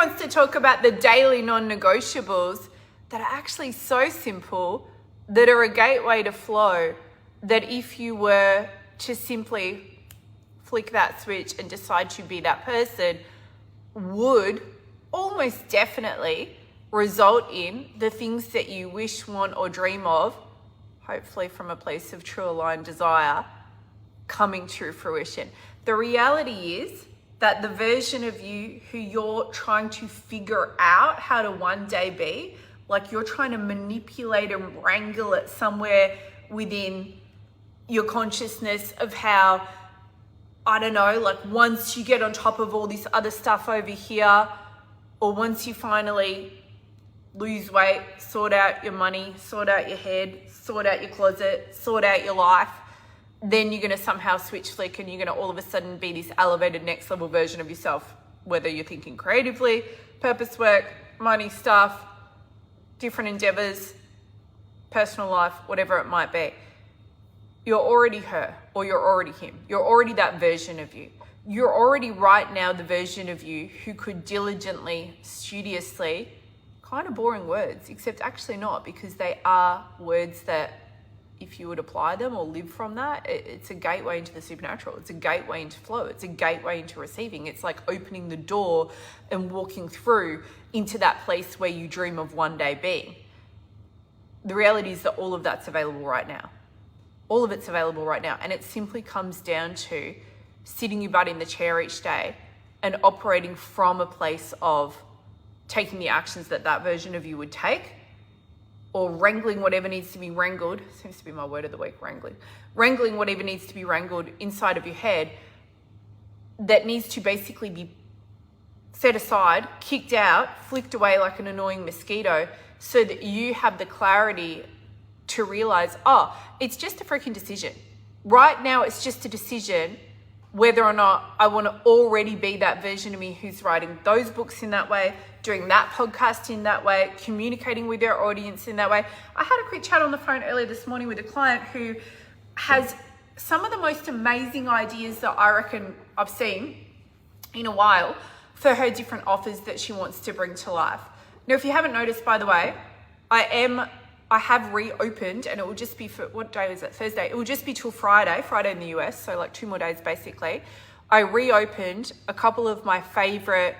wants to talk about the daily non-negotiables that are actually so simple, that are a gateway to flow, that if you were to simply flick that switch and decide to be that person, would almost definitely result in the things that you wish, want, or dream of, hopefully from a place of true aligned desire, coming to fruition. The reality is that the version of you who you're trying to figure out how to one day be, like you're trying to manipulate and wrangle it somewhere within your consciousness of how, I don't know, like once you get on top of all this other stuff over here, or once you finally lose weight, sort out your money, sort out your head, sort out your closet, sort out your life, then you're going to somehow switch flick and you're going to all of a sudden be this elevated next level version of yourself, whether you're thinking creatively, purpose work, money stuff, different endeavors, personal life, whatever it might be. You're already her, or you're already him. You're already that version of you. You're already right now the version of you who could diligently, studiously, kind of boring words, except actually not, because they are words that if you would apply them or live from that, it's a gateway into the supernatural. It's a gateway into flow. It's a gateway into receiving. It's like opening the door and walking through into that place where you dream of one day being. The reality is that all of that's available right now. All of it's available right now. And it simply comes down to sitting your butt in the chair each day and operating from a place of taking the actions that that version of you would take, or wrangling whatever needs to be wrangled, seems to be my word of the week, wrangling whatever needs to be wrangled inside of your head that needs to basically be set aside, kicked out, flicked away like an annoying mosquito, so that you have the clarity to realize, oh, it's just a freaking decision. Right now, it's just a decision whether or not I want to already be that version of me who's writing those books in that way, doing that podcast in that way, communicating with their audience in that way. I had a quick chat on the phone earlier this morning with a client who has some of the most amazing ideas that I reckon I've seen in a while for her different offers that she wants to bring to life. Now, if you haven't noticed, by the way, I have reopened, and it will just be for, what day is it? Thursday. It will just be till Friday in the US. So like 2 more days, basically. I reopened a couple of my favorite,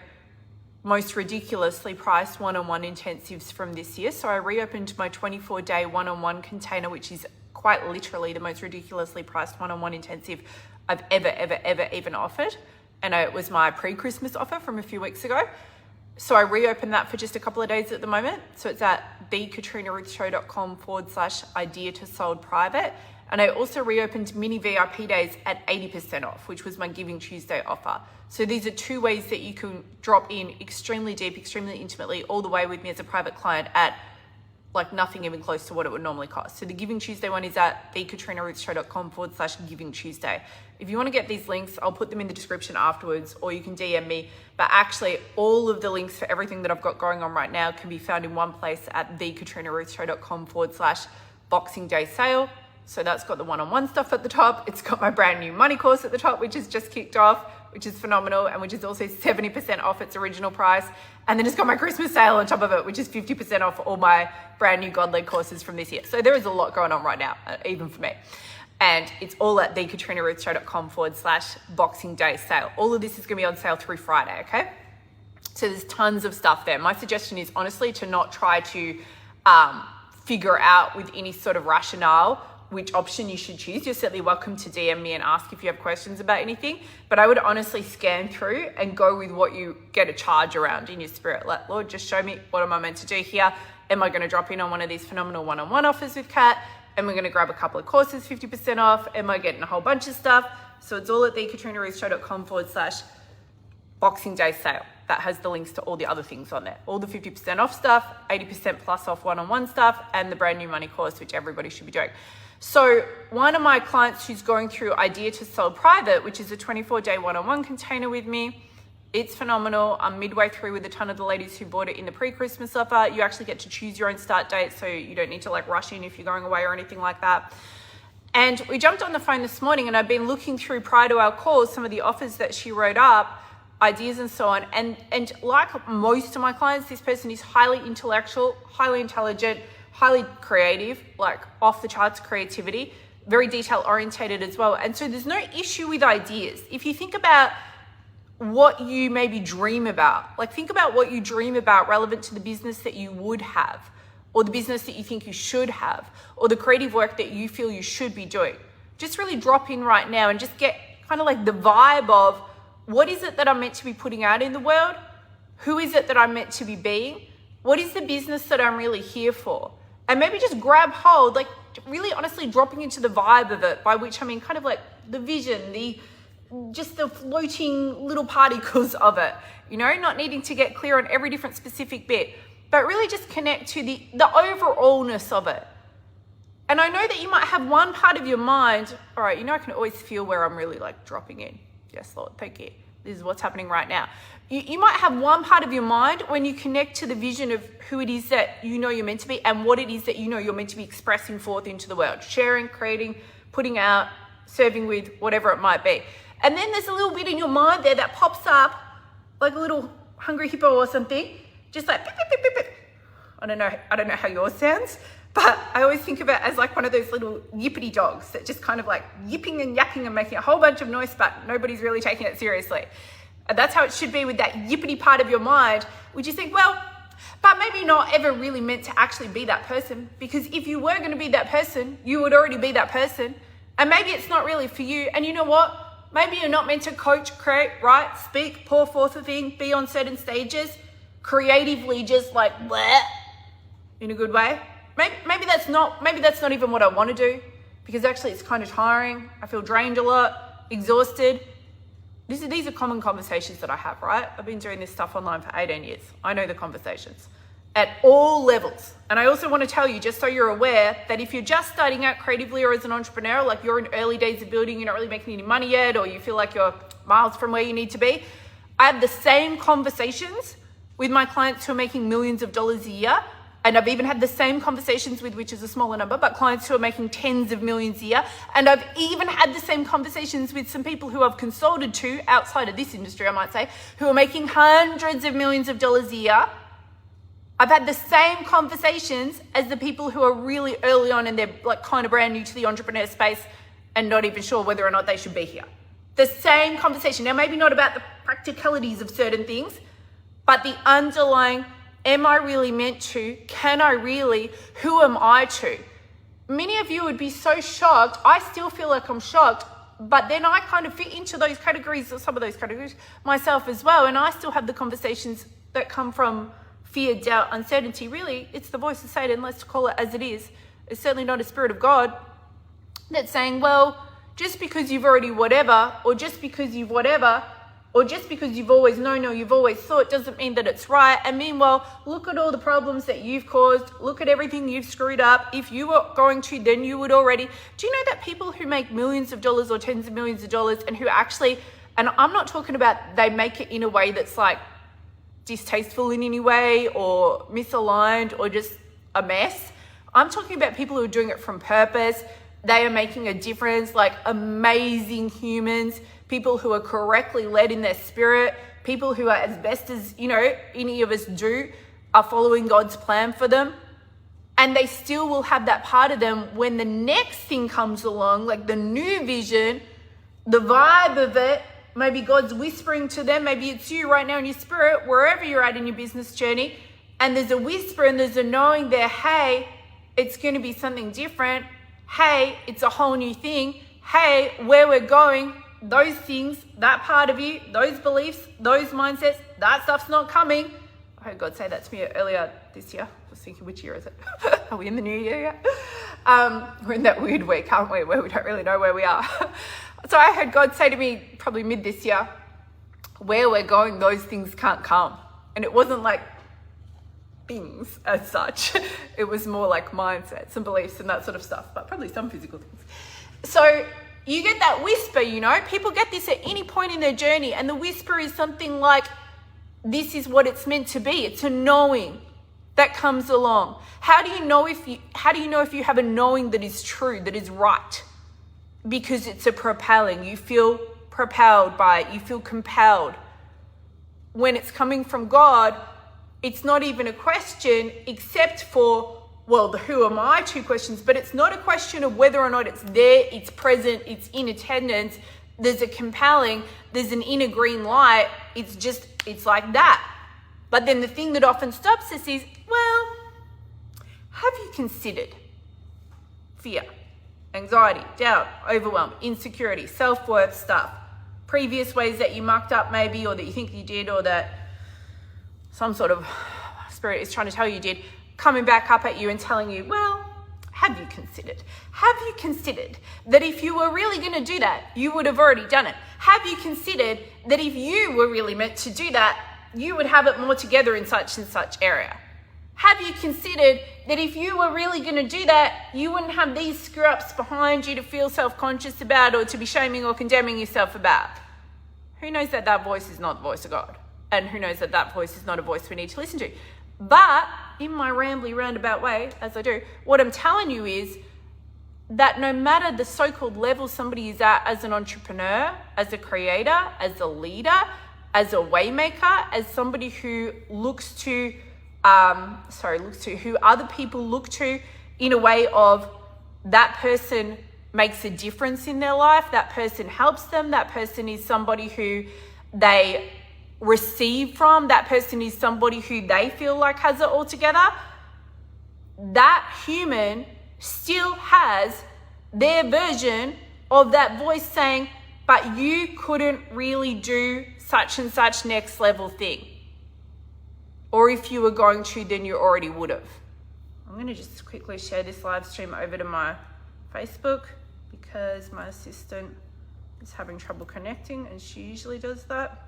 most ridiculously priced one-on-one intensives from this year. So I reopened my 24-day one-on-one container, which is quite literally the most ridiculously priced one-on-one intensive I've ever even offered. And it was my pre-Christmas offer from a few weeks ago. So I reopened that for just a couple of days at the moment. So it's at thekatrinaruthshow.com/idea to sold private. And I also reopened mini VIP days at 80% off, which was my Giving Tuesday offer. So these are 2 ways that you can drop in extremely deep, extremely intimately, all the way with me as a private client at like nothing even close to what it would normally cost. So the Giving Tuesday one is at thekatrinaruthshow.com/Giving Tuesday. If you want to get these links, I'll put them in the description afterwards, or you can DM me. But actually, all of the links for everything that I've got going on right now can be found in one place at thekatrinaruthshow.com/Boxing Day sale. So that's got the one-on-one stuff at the top. It's got my brand new money course at the top, which has just kicked off, which is phenomenal, and which is also 70% off its original price. And then it's got my Christmas sale on top of it, which is 50% off all my brand new God-led courses from this year. So there is a lot going on right now, even for me. And it's all at thekatrinaruthshow.com/Boxing Day sale. All of this is going to be on sale through Friday, okay? So there's tons of stuff there. My suggestion is honestly to not try to figure out with any sort of rationale which option you should choose. You're certainly welcome to DM me and ask if you have questions about anything, but I would honestly scan through and go with what you get a charge around in your spirit. Like, Lord, just show me, what am I meant to do here? Am I going to drop in on one of these phenomenal one-on-one offers with Kat? Am I going to grab a couple of courses, 50% off? Am I getting a whole bunch of stuff? So it's all at thekatrinaruthshow.com/Boxing Day sale. That has the links to all the other things on there. All the 50% off stuff, 80% plus off one-on-one stuff, and the brand new money course, which everybody should be doing. So one of my clients who's going through Idea to Sold Private, which is a 24-day one-on-one container with me, it's phenomenal. I'm midway through with a ton of the ladies who bought it in the pre-Christmas offer. You actually get to choose your own start date, so you don't need to like rush in if you're going away or anything like that. And we jumped on the phone this morning, and I've been looking through prior to our call some of the offers that she wrote up. ideas and so on. And like most of my clients, this person is highly intellectual, highly intelligent, highly creative, like off the charts creativity, very detail orientated as well. And so there's no issue with ideas. If you think about what you maybe dream about, like think about what you dream about relevant to the business that you would have, or the business that you think you should have, or the creative work that you feel you should be doing. Just really drop in right now and just get kind of like the vibe of what is it that I'm meant to be putting out in the world? Who is it that I'm meant to be being? What is the business that I'm really here for? And maybe just grab hold, like really honestly dropping into the vibe of it, by which I mean kind of like the vision, just the floating little particles of it, you know, not needing to get clear on every different specific bit, but really just connect to the overallness of it. And I know that you might have one part of your mind, all right, you know, I can always feel where I'm really like dropping in. Yes, Lord, thank you. This is what's happening right now. You might have one part of your mind when you connect to the vision of who it is that you know you're meant to be and what it is that you know you're meant to be expressing forth into the world, sharing, creating, putting out, serving with, whatever it might be. And then there's a little bit in your mind there that pops up like a little hungry hippo or something, just like beep, beep, beep, beep, beep. I don't know how yours sounds, but I always think of it as like one of those little yippity dogs that just kind of like yipping and yapping and making a whole bunch of noise, but nobody's really taking it seriously. And that's how it should be with that yippity part of your mind, which you think, well, but maybe you're not ever really meant to actually be that person, because if you were going to be that person, you would already be that person. And maybe it's not really for you. And you know what? Maybe you're not meant to coach, create, write, speak, pour forth a thing, be on certain stages, creatively just like bleh, in a good way. Maybe that's not even what I want to do, because actually it's kind of tiring. I feel drained a lot, exhausted. These are common conversations that I have, right? I've been doing this stuff online for 18 years. I know the conversations at all levels. And I also want to tell you, just so you're aware, that if you're just starting out creatively or as an entrepreneur, like you're in early days of building, you're not really making any money yet, or you feel like you're miles from where you need to be, I have the same conversations with my clients who are making millions of dollars a year. And I've even had the same conversations with, which is a smaller number, but clients who are making tens of millions a year. And I've even had the same conversations with some people who I've consulted to outside of this industry, I might say, who are making hundreds of millions of dollars a year. I've had the same conversations as the people who are really early on and they're like kind of brand new to the entrepreneur space and not even sure whether or not they should be here. The same conversation. Now, maybe not about the practicalities of certain things, but the underlying, am I really meant to? Can I really? Who am I to? Many of you would be so shocked. I still feel like I'm shocked, but then I kind of fit into those categories, or some of those categories myself as well. And I still have the conversations that come from fear, doubt, uncertainty. Really, it's the voice of Satan. Let's call it as it is. It's certainly not a spirit of God that's saying, well, just because you've already whatever, or just because you've whatever, or just because you've always known or you've always thought doesn't mean that it's right. And meanwhile, look at all the problems that you've caused. Look at everything you've screwed up. If you were going to, then you would already. Do you know that people who make millions of dollars or tens of millions of dollars and who actually, and I'm not talking about they make it in a way that's like distasteful in any way or misaligned or just a mess. I'm talking about people who are doing it from purpose. They are making a difference, like amazing humans, people who are correctly led in their spirit, people who are, as best as, you know, any of us do, are following God's plan for them. And they still will have that part of them when the next thing comes along, like the new vision, the vibe of it, maybe God's whispering to them, maybe it's you right now in your spirit, wherever you're at in your business journey, and there's a whisper and there's a knowing there, hey, it's going to be something different. Hey, it's a whole new thing. Hey, where we're going, those things, that part of you, those beliefs, those mindsets, that stuff's not coming. I heard God say that to me earlier this year. I was thinking, which year is it? Are we in the new year yet? We're in that weird week, aren't we, where we don't really know where we are. So I heard God say to me probably mid this year, where we're going, those things can't come. And it wasn't like things as such. It was more like mindsets and beliefs and that sort of stuff, but probably some physical things. So you get that whisper, you know, people get this at any point in their journey, and the whisper is something like, this is what it's meant to be. It's a knowing that comes along. How do you know if you have a knowing that is true, that is right? Because it's a propelling. You feel propelled by it. You feel compelled. when it's coming from God, it's not even a question except for, well, the who am I 2 questions, but it's not a question of whether or not it's there, it's present, it's in attendance, there's a compelling, there's an inner green light, it's like that. But then the thing that often stops us is, well, have you considered fear, anxiety, doubt, overwhelm, insecurity, self-worth stuff, previous ways that you mucked up maybe, or that you think you did, or that some sort of spirit is trying to tell you did, coming back up at you and telling you, well, have you considered? Have you considered that if you were really going to do that, you would have already done it? Have you considered that if you were really meant to do that, you would have it more together in such and such area? Have you considered that if you were really going to do that, you wouldn't have these screw-ups behind you to feel self-conscious about or to be shaming or condemning yourself about? Who knows that that voice is not the voice of God? And who knows that that voice is not a voice we need to listen to? But in my rambly roundabout way, as I do, what I'm telling you is that no matter the so-called level somebody is at as an entrepreneur, as a creator, as a leader, as a waymaker, as somebody who who other people look to in a way of that person makes a difference in their life, that person helps them, that person is somebody who they receive from, that person is somebody who they feel like has it all together, that human still has their version of that voice saying, but you couldn't really do such and such next level thing. Or if you were going to, then you already would have. I'm going to just quickly share this live stream over to my Facebook because my assistant is having trouble connecting and she usually does that.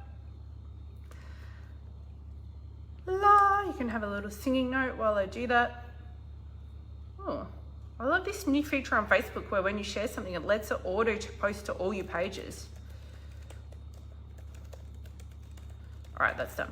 You can have a little singing note while I do that. Oh, I love this new feature on Facebook where when you share something, it lets it auto to post to all your pages. All right, that's done.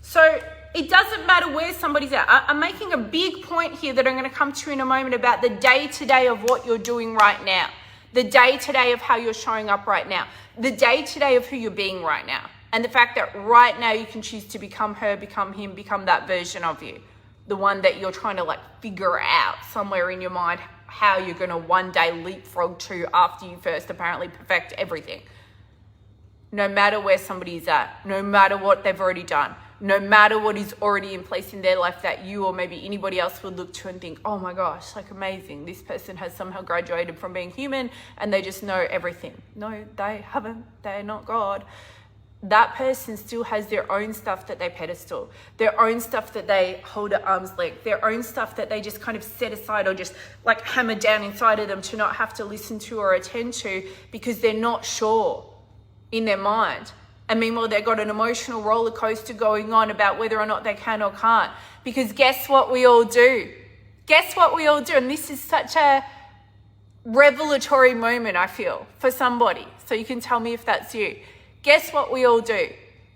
So it doesn't matter where somebody's at. I'm making a big point here that I'm going to come to in a moment about the day-to-day of what you're doing right now, the day-to-day of how you're showing up right now, the day-to-day of who you're being right now. And the fact that right now you can choose to become her, become him, become that version of you. The one that you're trying to like figure out somewhere in your mind how you're going to one day leapfrog to after you first apparently perfect everything. No matter where somebody is at, no matter what they've already done, no matter what is already in place in their life that you or maybe anybody else would look to and think, oh my gosh, like amazing. This person has somehow graduated from being human and they just know everything. No, they haven't. They're not God. That person still has their own stuff that they pedestal, their own stuff that they hold at arm's length, their own stuff that they just kind of set aside or just like hammer down inside of them to not have to listen to or attend to because they're not sure in their mind. And meanwhile, they've got an emotional roller coaster going on about whether or not they can or can't. Because guess what we all do? Guess what we all do? And this is such a revelatory moment, I feel, for somebody. So you can tell me if that's you. Guess what we all do?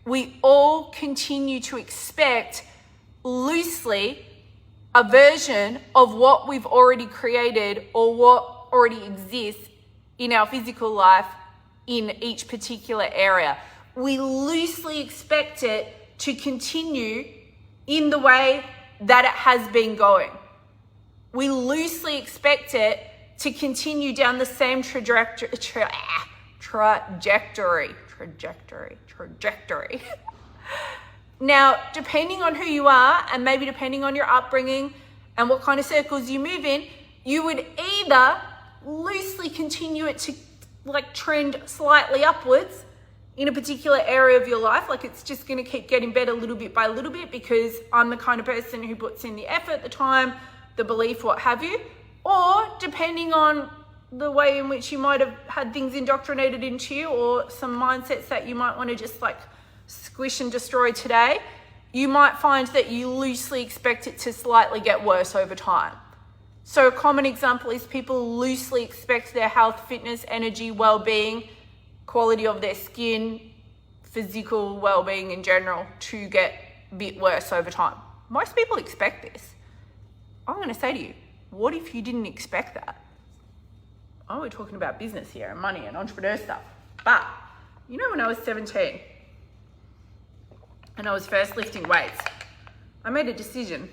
We all continue to expect loosely a version of what we've already created or what already exists in our physical life in each particular area. We loosely expect it to continue in the way that it has been going. We loosely expect it to continue down the same trajectory. Now, depending on who you are and maybe depending on your upbringing and what kind of circles you move in, you would either loosely continue it to like trend slightly upwards in a particular area of your life, like it's just going to keep getting better little bit by little bit because I'm the kind of person who puts in the effort, the time, the belief, what have you, or depending on the way in which you might have had things indoctrinated into you or some mindsets that you might want to just like squish and destroy today, you might find that you loosely expect it to slightly get worse over time. So a common example is people loosely expect their health, fitness, energy, well-being, quality of their skin, physical well-being in general to get a bit worse over time. Most people expect this. I'm going to say to you, what if you didn't expect that? Oh, we're talking about business here and money and entrepreneur stuff. But, you know, when I was 17, and I was first lifting weights, I made a decision.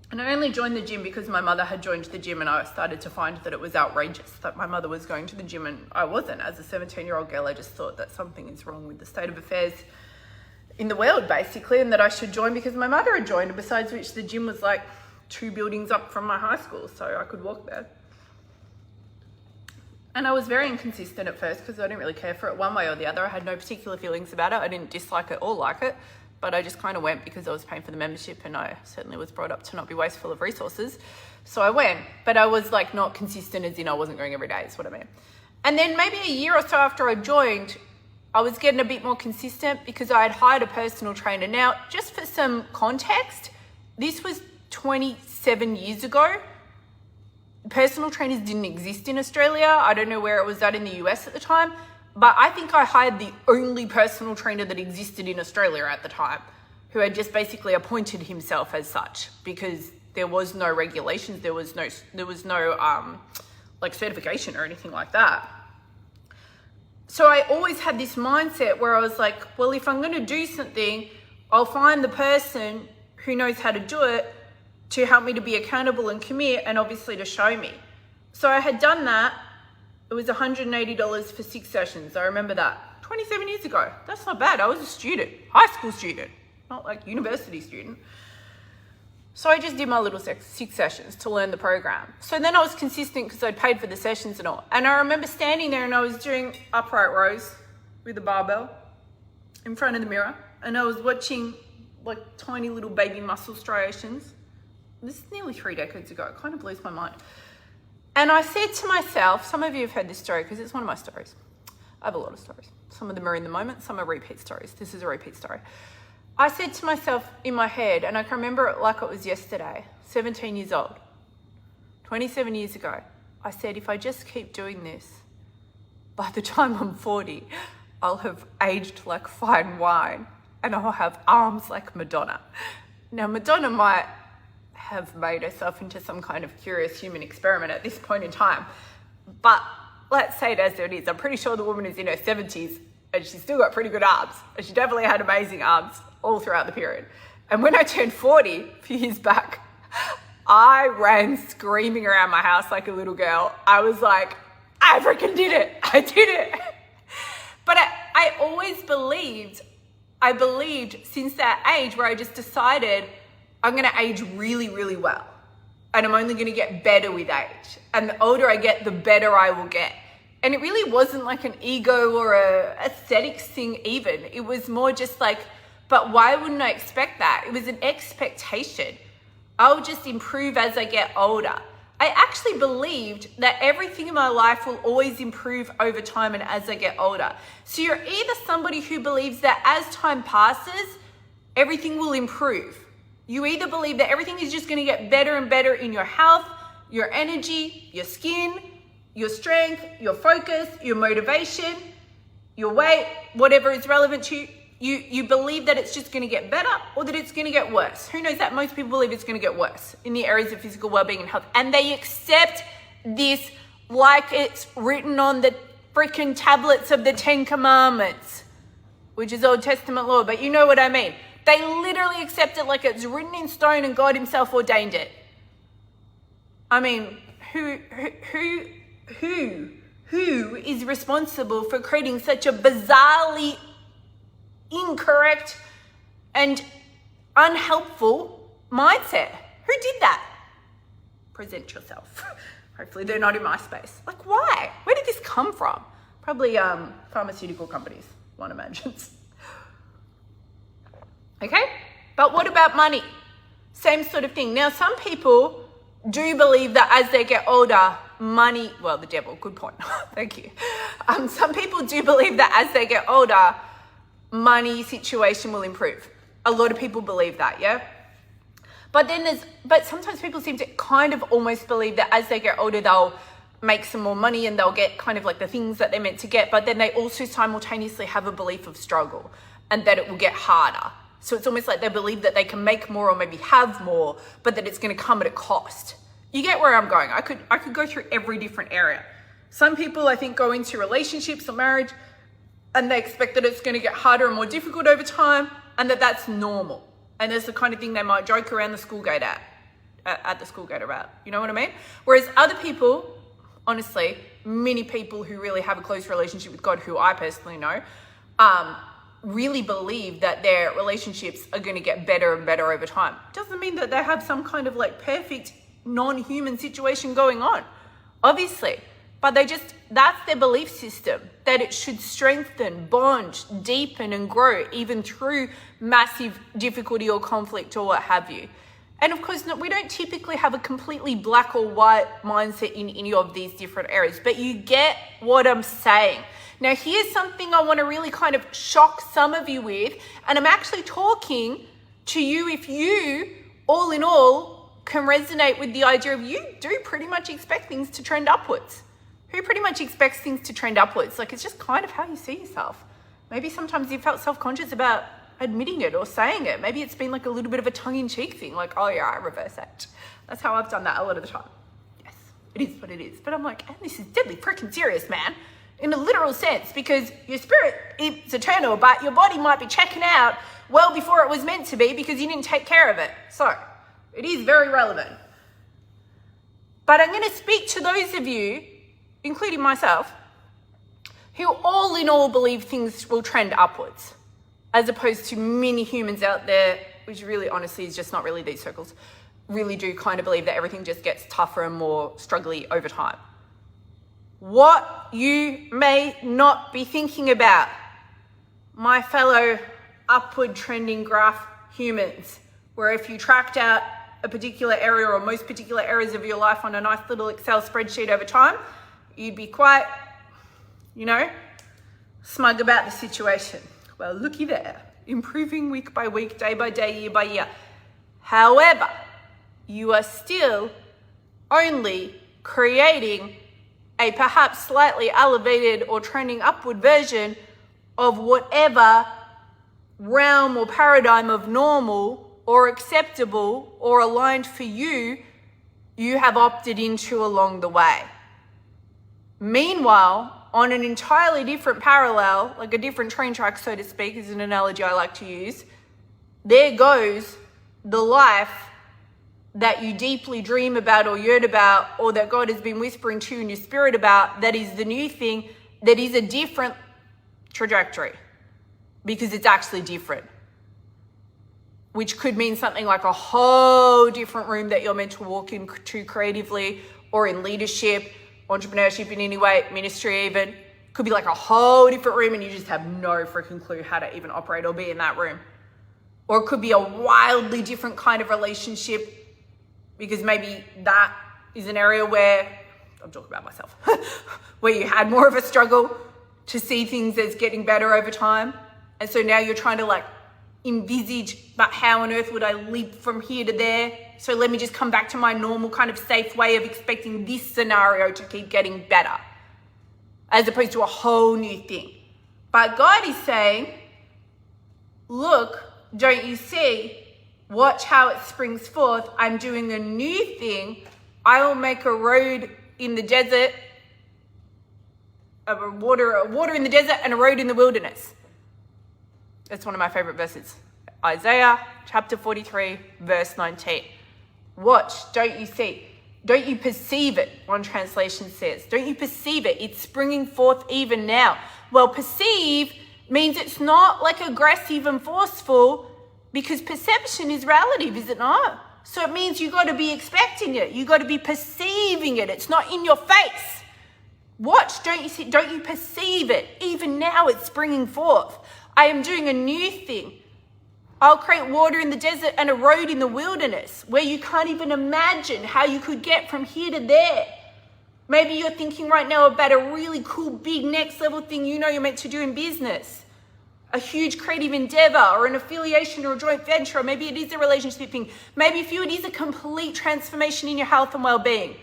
And I only joined the gym because my mother had joined the gym, and I started to find that it was outrageous that my mother was going to the gym and I wasn't. As a 17-year-old girl, I just thought that something is wrong with the state of affairs in the world, basically, and that I should join because my mother had joined, besides which the gym was like 2 buildings up from my high school, so I could walk there. And I was very inconsistent at first because I didn't really care for it one way or the other. I had no particular feelings about it. I didn't dislike it or like it, but I just kind of went because I was paying for the membership, and I certainly was brought up to not be wasteful of resources. So I went, but I was like not consistent, as in I wasn't going every day, is what I mean. And then maybe a year or so after I joined, I was getting a bit more consistent because I had hired a personal trainer. Now, just for some context, this was 27 years ago. Personal trainers didn't exist in Australia. I don't know where it was at in the US at the time, but I think I hired the only personal trainer that existed in Australia at the time, who had just basically appointed himself as such because there was no regulations, there was no like certification or anything like that. So I always had this mindset where I was like, well, if I'm going to do something, I'll find the person who knows how to do it to help me to be accountable and commit, and obviously to show me. So I had done that. It was $180 for 6 sessions. I remember that 27 years ago. That's not bad. I was a student, high school student, not like university student. So I just did my little 6 sessions to learn the program. So then I was consistent because I'd paid for the sessions and all. And I remember standing there and I was doing upright rows with a barbell in front of the mirror. And I was watching like tiny little baby muscle striations. This is nearly 3 decades ago. It kind of blows my mind. And I said to myself, some of you have heard this story because it's one of my stories. I have a lot of stories. Some of them are in the moment, some are repeat stories. This is a repeat story. I said to myself in my head, and I can remember it like it was yesterday, 17 years old, 27 years ago, I said, if I just keep doing this, by the time I'm 40, I'll have aged like fine wine and I'll have arms like Madonna. Now, Madonna might have made herself into some kind of curious human experiment at this point in time, but let's say it as it is. I'm pretty sure the woman is in her 70s and she's still got pretty good arms, and she definitely had amazing arms all throughout the period. And when I turned 40 a few years back, I ran screaming around my house like a little girl. I was like, I freaking did it. I did it. But I always believed since that age where I just decided I'm going to age really, really well. And I'm only going to get better with age. And the older I get, the better I will get. And it really wasn't like an ego or a aesthetics thing even. It was more just like, but why wouldn't I expect that? It was an expectation. I'll just improve as I get older. I actually believed that everything in my life will always improve over time and as I get older. So you're either somebody who believes that as time passes, everything will improve. You either believe that everything is just going to get better and better in your health, your energy, your skin, your strength, your focus, your motivation, your weight, whatever is relevant to you. You believe that it's just going to get better or that it's going to get worse. Who knows that? Most people believe it's going to get worse in the areas of physical well-being and health. And they accept this like it's written on the freaking tablets of the 10 Commandments, which is Old Testament law, but you know what I mean. They literally accept it like it's written in stone and God himself ordained it. I mean, who is responsible for creating such a bizarrely incorrect and unhelpful mindset? Who did that? Present yourself. Hopefully they're not in my space. Like, why? Where did this come from? Probably pharmaceutical companies, one imagines. Okay, but what about money? Same sort of thing. Now, some people do believe that as they get older, money, well, the devil, good point. Thank you. Some people do believe that as they get older, money situation will improve. A lot of people believe that, yeah? But sometimes people seem to kind of almost believe that as they get older, they'll make some more money and they'll get kind of like the things that they're meant to get. But then they also simultaneously have a belief of struggle and that it will get harder. So it's almost like they believe that they can make more or maybe have more, but that it's going to come at a cost. You get where I'm going. I could go through every different area. Some people, I think, go into relationships or marriage and they expect that it's going to get harder and more difficult over time, and that's normal. And that's the kind of thing they might joke around the school gate at the school gate about. You know what I mean? Whereas other people, honestly, many people who really have a close relationship with God, who I personally know, really believe that their relationships are going to get better and better over time. Doesn't mean that they have some kind of like perfect non-human situation going on, obviously. But that's their belief system, that it should strengthen, bond, deepen and grow even through massive difficulty or conflict or what have you. And of course, we don't typically have a completely black or white mindset in any of these different areas, but you get what I'm saying. Now, here's something I want to really kind of shock some of you with, and I'm actually talking to you if you, all in all, can resonate with the idea of you do pretty much expect things to trend upwards. Who pretty much expects things to trend upwards? Like, it's just kind of how you see yourself. Maybe sometimes you felt self-conscious about admitting it or saying it. Maybe it's been like a little bit of a tongue-in-cheek thing, like, oh yeah, I reverse act. That's how I've done that a lot of the time. Yes, it is what it is. But I'm like, and this is deadly freaking serious, man, in a literal sense, because your spirit is eternal, but your body might be checking out well before it was meant to be because you didn't take care of it. So it is very relevant. But I'm going to speak to those of you, including myself, who all in all believe things will trend upwards, as opposed to many humans out there, which really honestly is just not really these circles, really do kind of believe that everything just gets tougher and more struggly over time. What you may not be thinking about, my fellow upward trending graph humans, where if you tracked out a particular area or most particular areas of your life on a nice little Excel spreadsheet over time, you'd be quite, smug about the situation. Well, looky there, improving week by week, day by day, year by year. However, you are still only creating a perhaps slightly elevated or trending upward version of whatever realm or paradigm of normal or acceptable or aligned for you have opted into along the way. Meanwhile, on an entirely different parallel, like a different train track, so to speak, is an analogy I like to use, there goes the life that you deeply dream about or yearn about, or that God has been whispering to you in your spirit about, that is the new thing, that is a different trajectory, because it's actually different. Which could mean something like a whole different room that you're meant to walk into creatively, or in leadership, entrepreneurship in any way, ministry even. Could be like a whole different room and you just have no freaking clue how to even operate or be in that room. Or it could be a wildly different kind of relationship, because maybe that is an area where, I'm talking about myself, where you had more of a struggle to see things as getting better over time. And so now you're trying to like envisage, but how on earth would I leap from here to there? So let me just come back to my normal kind of safe way of expecting this scenario to keep getting better, as opposed to a whole new thing. But God is saying, look, don't you see? Watch how it springs forth. I'm doing a new thing. I will make a road in the desert, water in the desert and a road in the wilderness. That's one of my favorite verses. Isaiah chapter 43, verse 19. Watch, don't you see? Don't you perceive it? One translation says. Don't you perceive it? It's springing forth even now. Well, perceive means it's not like aggressive and forceful, because perception is relative, is it not? So it means you got to be expecting it. You got to be perceiving it. It's not in your face. Watch, don't you see? Don't you perceive it? Even now it's springing forth. I am doing a new thing. I'll create water in the desert and a road in the wilderness, where you can't even imagine how you could get from here to there. Maybe you're thinking right now about a really cool, big, next level thing you're meant to do in business. A huge creative endeavor, or an affiliation, or a joint venture, or maybe it is a relationship thing. Maybe for you it is a complete transformation in your health and well-being.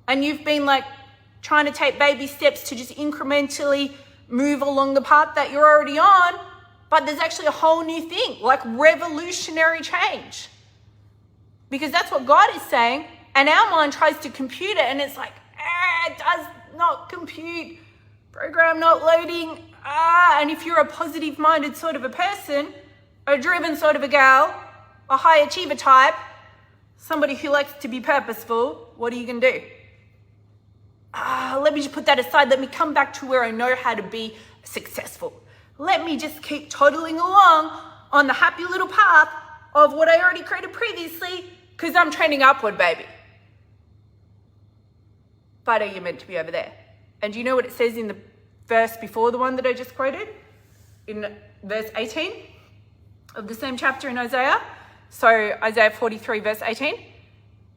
And you've been like trying to take baby steps to just incrementally move along the path that you're already on, but there's actually a whole new thing, like revolutionary change. Because that's what God is saying, and our mind tries to compute it, and it's like, it does not compute, program not loading, And if you're a positive-minded sort of a person, a driven sort of a gal, a high achiever type, somebody who likes to be purposeful, what are you going to do? Let me just put that aside. Let me come back to where I know how to be successful. Let me just keep toddling along on the happy little path of what I already created previously because I'm trending upward, baby. But are you meant to be over there? And do you know what it says in the verse before the one that I just quoted? In verse 18 of the same chapter in Isaiah. So Isaiah 43 verse 18.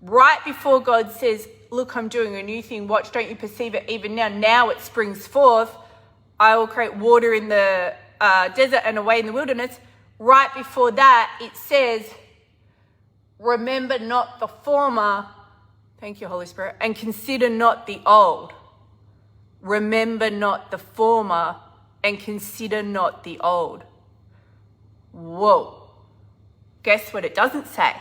Right before God says, look, I'm doing a new thing. Watch, don't you perceive it even now? Now it springs forth. I will create water in the desert and a way in the wilderness. Right before that, it says, remember not the former, thank you, Holy Spirit, and consider not the old. Remember not the former and consider not the old. Whoa. Guess what it doesn't say?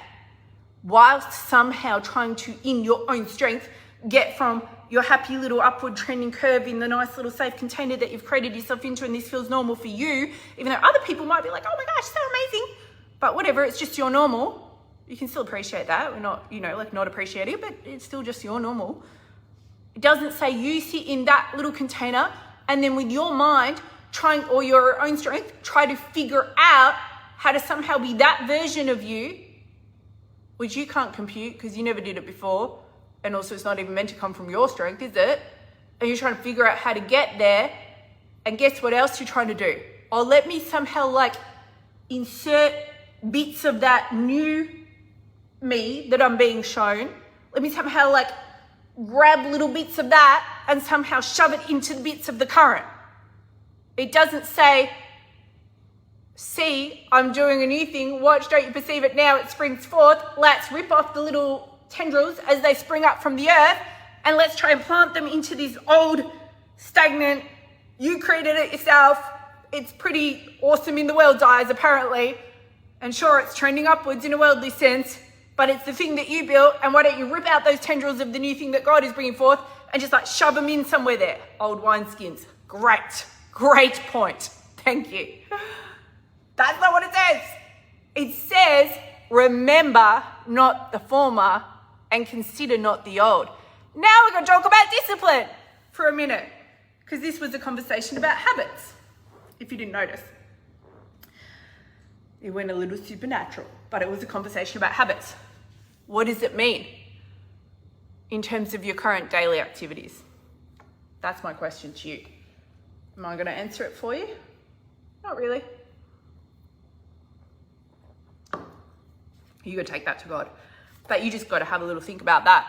Whilst somehow trying to, in your own strength, get from your happy little upward trending curve in the nice little safe container that you've created yourself into, and this feels normal for you, even though other people might be like, oh my gosh, so amazing. But whatever, it's just your normal. You can still appreciate that. We're not, not appreciating it, but it's still just your normal. It doesn't say you sit in that little container and then with your mind trying, or your own strength, try to figure out how to somehow be that version of you, which you can't compute because you never did it before. And also it's not even meant to come from your strength, is it? And you're trying to figure out how to get there. And guess what else you're trying to do? Or let me somehow insert bits of that new me that I'm being shown. Let me somehow grab little bits of that and somehow shove it into the bits of the current. It doesn't say, see, I'm doing a new thing. Watch, don't you perceive it now? It springs forth. Let's rip off the little tendrils as they spring up from the earth and let's try and plant them into this old, stagnant, you created it yourself. It's pretty awesome in the world's eyes, apparently. And sure, it's trending upwards in a worldly sense, but it's the thing that you built. And why don't you rip out those tendrils of the new thing that God is bringing forth and just shove them in somewhere there? Old wineskins. Great point. Thank you. That's not what it says. It says, remember not the former and consider not the old. Now we're going to talk about discipline for a minute, because this was a conversation about habits, if you didn't notice. It went a little supernatural, but it was a conversation about habits. What does it mean in terms of your current daily activities? That's my question to you. Am I going to answer it for you? Not really. You got to take that to God. But you just got to have a little think about that.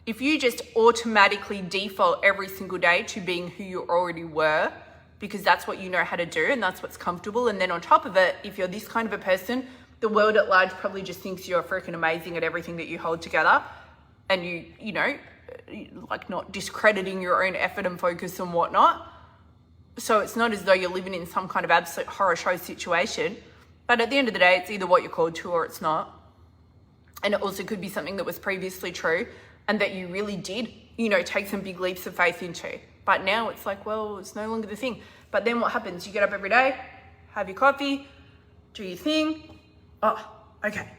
If you just automatically default every single day to being who you already were, because that's what you know how to do and that's what's comfortable, and then on top of it, if you're this kind of a person, the world at large probably just thinks you're freaking amazing at everything that you hold together, and not discrediting your own effort and focus and whatnot. So it's not as though you're living in some kind of absolute horror show situation. But at the end of the day, it's either what you're called to or it's not. And it also could be something that was previously true and that you really did, take some big leaps of faith into. But now it's it's no longer the thing. But then what happens? You get up every day, have your coffee, do your thing. Oh, okay.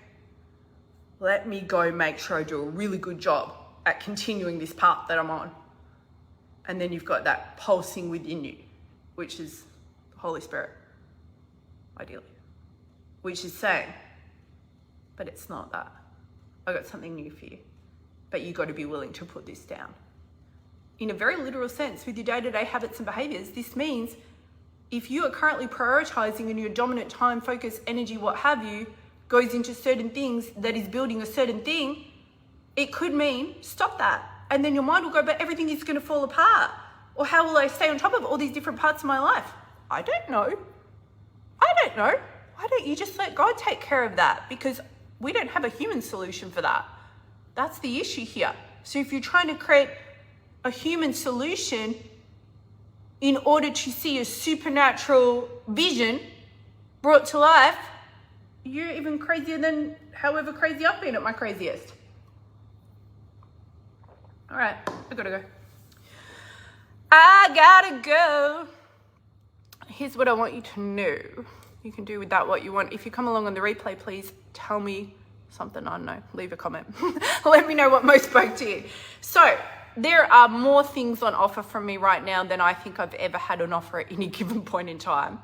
Let me go make sure I do a really good job at continuing this path that I'm on. And then you've got that pulsing within you, which is the Holy Spirit, ideally. Which is saying, but it's not that. I got something new for you, but you got to be willing to put this down. In a very literal sense, with your day-to-day habits and behaviors, this means if you are currently prioritizing and your dominant time, focus, energy, what have you, goes into certain things that is building a certain thing, it could mean stop that. And then your mind will go, but everything is going to fall apart. Or how will I stay on top of all these different parts of my life? I don't know. Why don't you just let God take care of that? Because we don't have a human solution for that. That's the issue here. So if you're trying to create a human solution in order to see a supernatural vision brought to life, you're even crazier than however crazy I've been at my craziest. All right, I gotta go. here's what I want you to know. You can do with that what you want. If you come along on the replay, please tell me something, I don't know, leave a comment. Let me know what most spoke to you. So there are more things on offer from me right now than I think I've ever had on offer at any given point in time.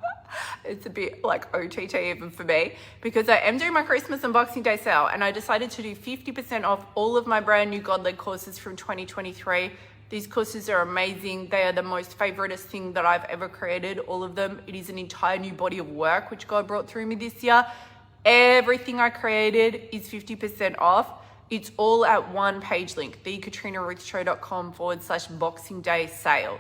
It's a bit like OTT even for me, because I am doing my Christmas and Boxing Day sale, and I decided to do 50% off all of my brand new God-led courses from 2023. These courses are amazing. They are the most favoritist thing that I've ever created, all of them. It is an entire new body of work which God brought through me this year. Everything I created is 50% off. It's all at one page link, thekatrinaruthshow.com/Boxing Day sale.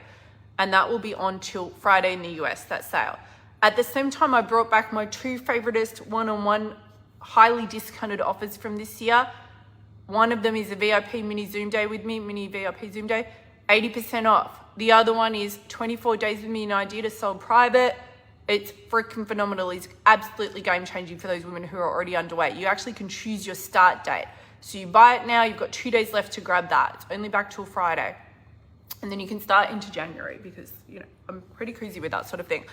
And that will be on till Friday in the US, that sale. At the same time, I brought back my two favoritist one-on-one highly discounted offers from this year. One of them is a VIP mini Zoom day with me, mini VIP Zoom day, 80% off. The other one is 24 days with me, an idea to sell private. It's freaking phenomenal. It's absolutely game-changing for those women who are already underweight. You actually can choose your start date. So you buy it now, you've got 2 days left to grab that. It's only back till Friday. And then you can start into January because, you know, I'm pretty crazy with that sort of thing.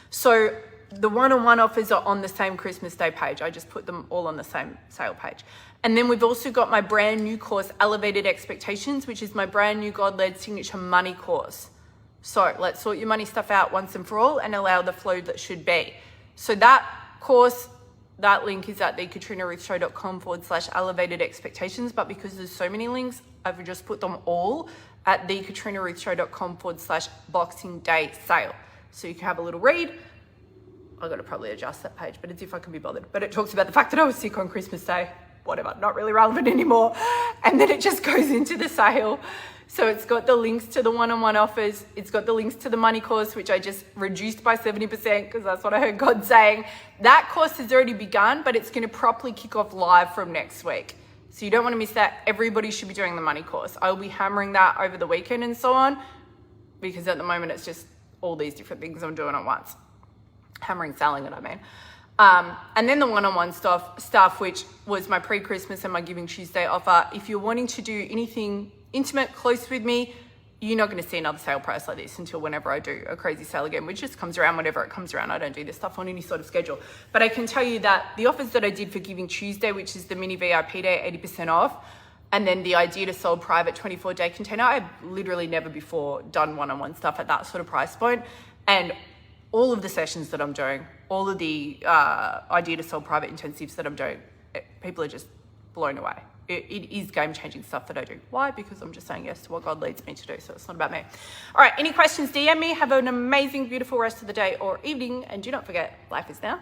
So the one-on-one offers are on the same Christmas Day page. I just put them all on the same sale page. And then we've also got my brand new course, Elevated Expectations, which is my brand new God-led signature money course. So let's sort your money stuff out once and for all and allow the flow that should be. So that course, that link is at thekatrinaruthshow.com/elevated expectations. But because there's so many links, I've just put them all at thekatrinaruthshow.com/Boxing Day sale. So you can have a little read. I've got to probably adjust that page, but it's if I can be bothered. But it talks about the fact that I was sick on Christmas Day. Whatever, not really relevant anymore. And then it just goes into the sale. So it's got the links to the one-on-one offers. It's got the links to the money course, which I just reduced by 70% because that's what I heard God saying. That course has already begun, but it's going to properly kick off live from next week. So you don't want to miss that. Everybody should be doing the money course. I'll be hammering that over the weekend and so on, because at the moment it's just all these different things I'm doing at once. Hammering, selling it, I mean. And then the one-on-one stuff, which was my pre-Christmas and my Giving Tuesday offer. If you're wanting to do anything intimate, close with me, you're not going to see another sale price like this until whenever I do a crazy sale again, which just comes around whenever it comes around. I don't do this stuff on any sort of schedule. But I can tell you that the offers that I did for Giving Tuesday, which is the mini VIP day, 80% off, and then the idea to sell private 24-day container, I've literally never before done one-on-one stuff at that sort of price point. And all of the sessions that I'm doing, all of the idea to sell private intensives that I'm doing, people are just blown away. It is game-changing stuff that I do. Why? Because I'm just saying yes to what God leads me to do, so it's not about me. All right, any questions, DM me. Have an amazing, beautiful rest of the day or evening, and do not forget, life is now.